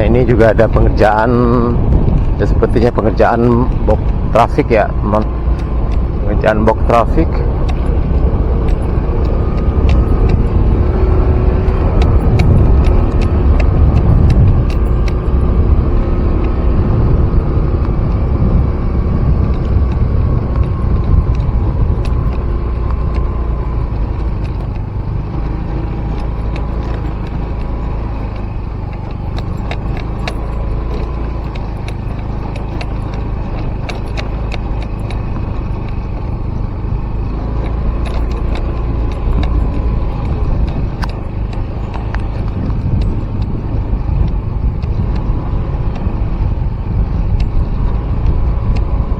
ini juga ada pengerjaan, ya sepertinya pengerjaan box traffic ya teman, pengerjaan box traffic.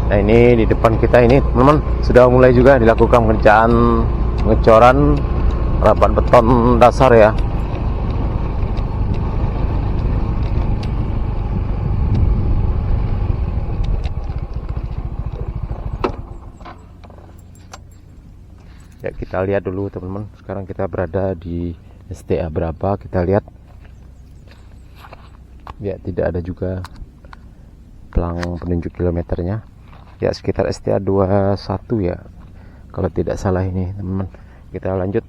Nah ini di depan kita ini teman-teman sudah mulai juga dilakukan pengerjaan pengecoran rapat beton dasar ya. Ya kita lihat dulu teman-teman, sekarang kita berada di STA berapa, kita lihat ya, tidak ada juga pelang penunjuk kilometernya. Ya sekitar STA 21 ya kalau tidak salah ini teman-teman. Kita lanjut.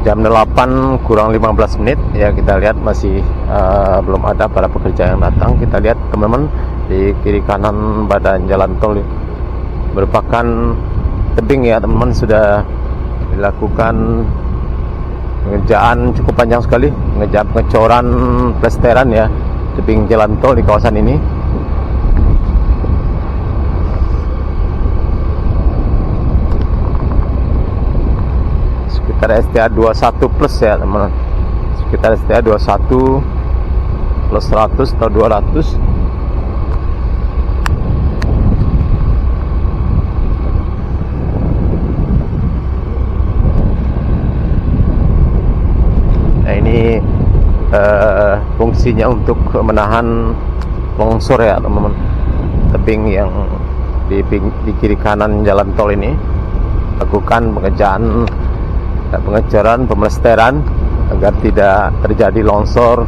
Jam 8 kurang 15 menit ya, kita lihat masih belum ada para pekerja yang datang. Kita lihat teman-teman di kiri kanan badan jalan tol merupakan tebing ya teman-teman, sudah dilakukan pengerjaan cukup panjang sekali, pengecoran plesteran ya tebing jalan tol di kawasan ini. Sekitar STA 21 plus ya teman-teman, sekitar STA 21 plus 100 atau 200. Nah ini fungsinya untuk menahan longsor ya teman-teman, tebing yang di kiri kanan jalan tol ini lakukan pengecoran pemlesteran agar tidak terjadi longsor.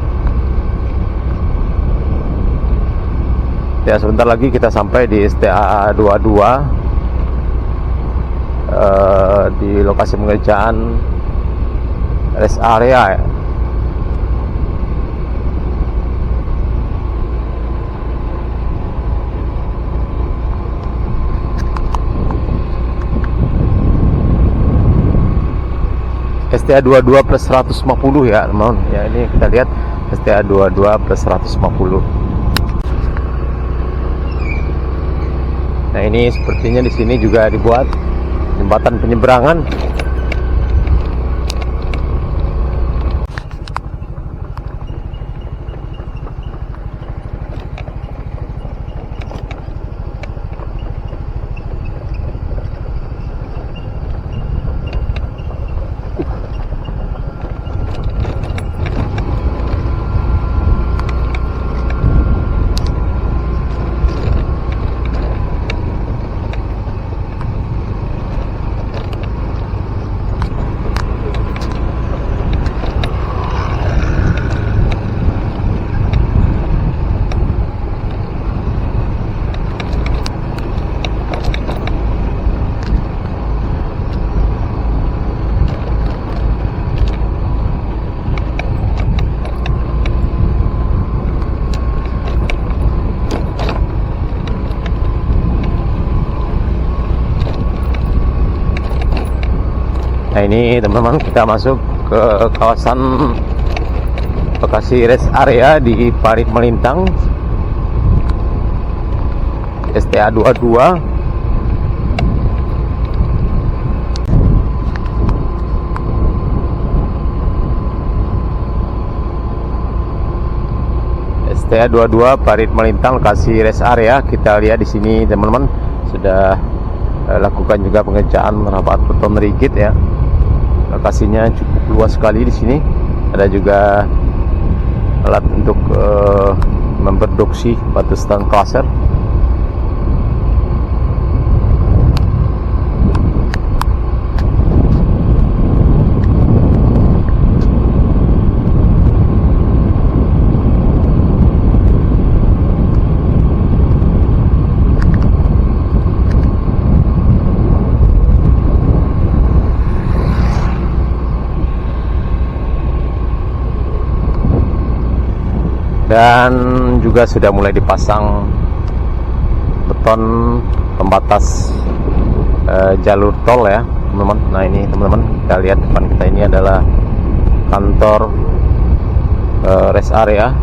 Ya sebentar lagi kita sampai di STA 22 di lokasi pengerjaan rest area ya. STA 22 plus 150 ya teman-teman. Ya ini kita lihat STA 22 plus 150. Nah ini sepertinya di sini juga dibuat jembatan penyeberangan. Nah ini teman-teman kita masuk ke kawasan Bekasi rest area di Parit Melintang STA 22. STA 22 Parit Melintang, lokasi rest area. Kita lihat di sini teman-teman sudah lakukan juga pengerjaan rapat beton rigid ya. Lokasinya cukup luas sekali di sini. Ada juga alat untuk memproduksi batu stone crusher. Dan juga sudah mulai dipasang beton pembatas jalur tol ya teman-teman. Nah ini teman-teman, kita lihat depan kita ini adalah kantor rest area.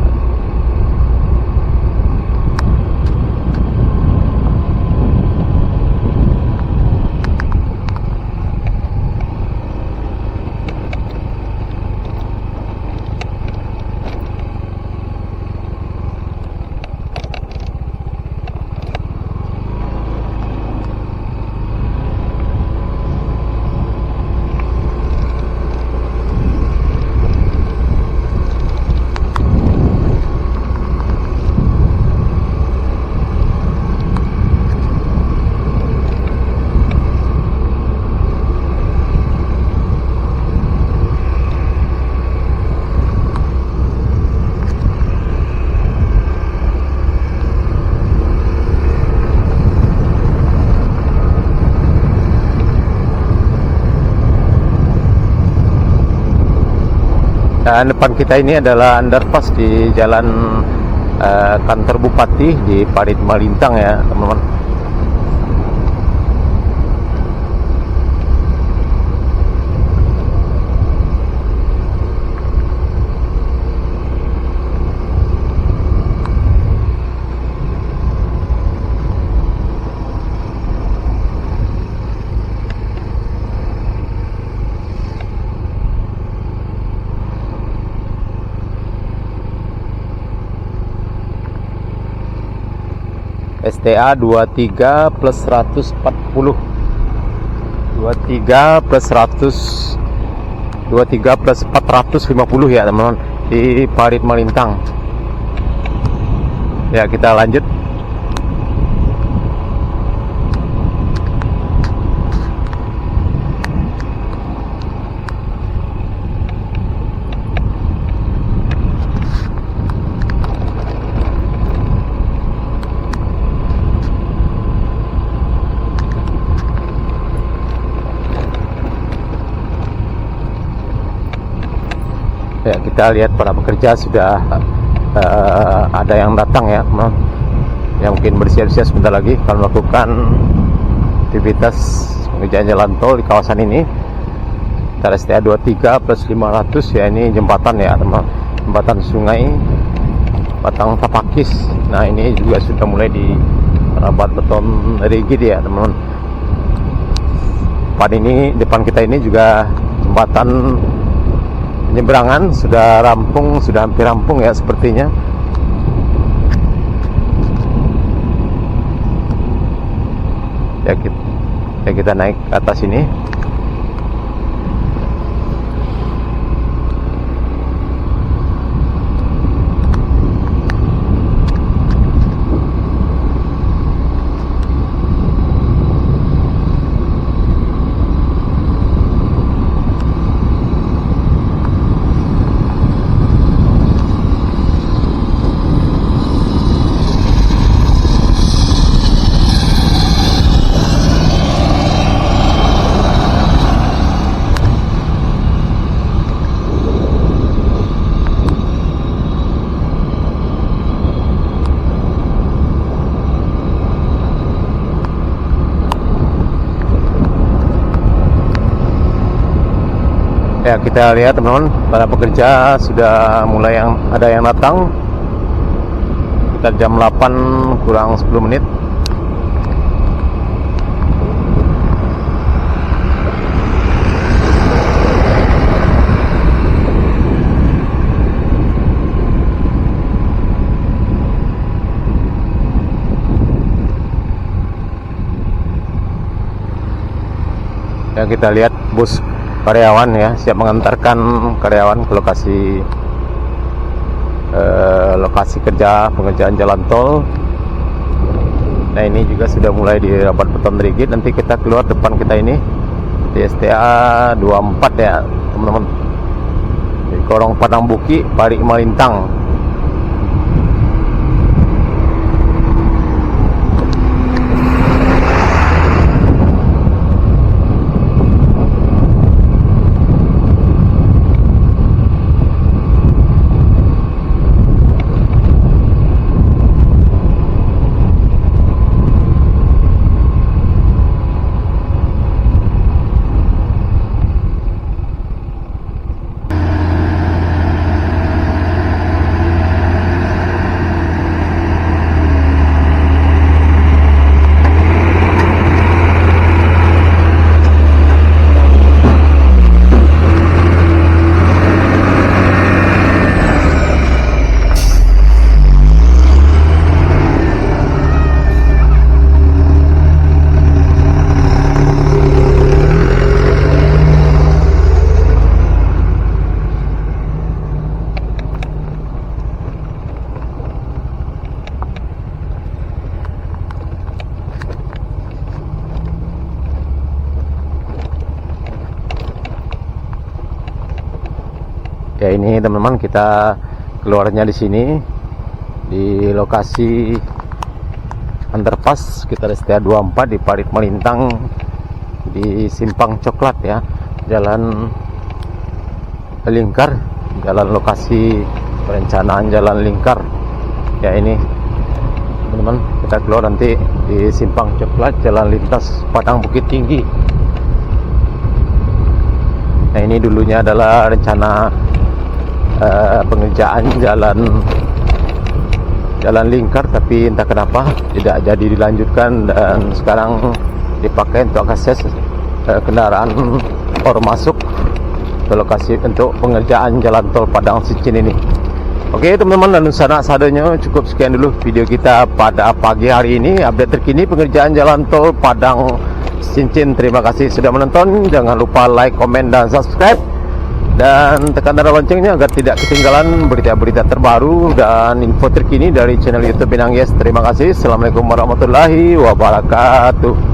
Dan depan kita ini adalah underpass di jalan kantor Bupati di Parit Melintang ya teman-teman. STA 23 plus 140 23 plus 100 23 plus 450 ya teman-teman, di Parit Melintang. Ya kita lanjut. Ya kita lihat para pekerja sudah ada yang datang ya teman, yang mungkin bersiap-siap sebentar lagi akan melakukan aktivitas pengerjaan jalan tol di kawasan ini. Kita STA 23 plus 500 ya, ini jembatan ya teman, jembatan sungai Batang Tapakis. Nah ini juga sudah mulai di rapat beton rigid ya teman. Depan kita ini juga jembatan penyeberangan sudah rampung, sudah hampir rampung ya sepertinya. Ya kita naik ke atas ini. Ya kita lihat teman-teman, para pekerja sudah mulai ada yang datang. Kita jam 8 kurang 10 menit. yang kita lihat bus karyawan ya, siap mengantarkan karyawan ke lokasi kerja pengerjaan jalan tol. Nah ini juga sudah mulai dirapat beton rigid. Nanti kita keluar depan kita ini di STA 24 ya teman-teman, di Korong Padang Buki, Parik Malintang. Ya ini teman-teman, kita keluarnya di sini di lokasi underpass kita STA 24 di Parit Malintang, di Simpang Coklat ya, jalan lingkar, jalan lokasi perencanaan jalan lingkar ya. Ini teman-teman, kita keluar nanti di Simpang Coklat, jalan lintas Padang Bukit Tinggi. Nah ini dulunya adalah rencana pengerjaan jalan lingkar, tapi entah kenapa tidak jadi dilanjutkan, dan sekarang dipakai untuk akses kendaraan or masuk ke lokasi untuk pengerjaan jalan tol Padang Sincin ini. Oke teman-teman, dan sana sadanya cukup sekian dulu video kita pada pagi hari ini, update terkini pengerjaan jalan tol Padang Sincin. Terima kasih sudah menonton, jangan lupa like, komen, dan subscribe, dan tekan tanda loncengnya agar tidak ketinggalan berita-berita terbaru dan info terkini dari channel YouTube Binang Yes. Terima kasih. Assalamualaikum warahmatullahi wabarakatuh.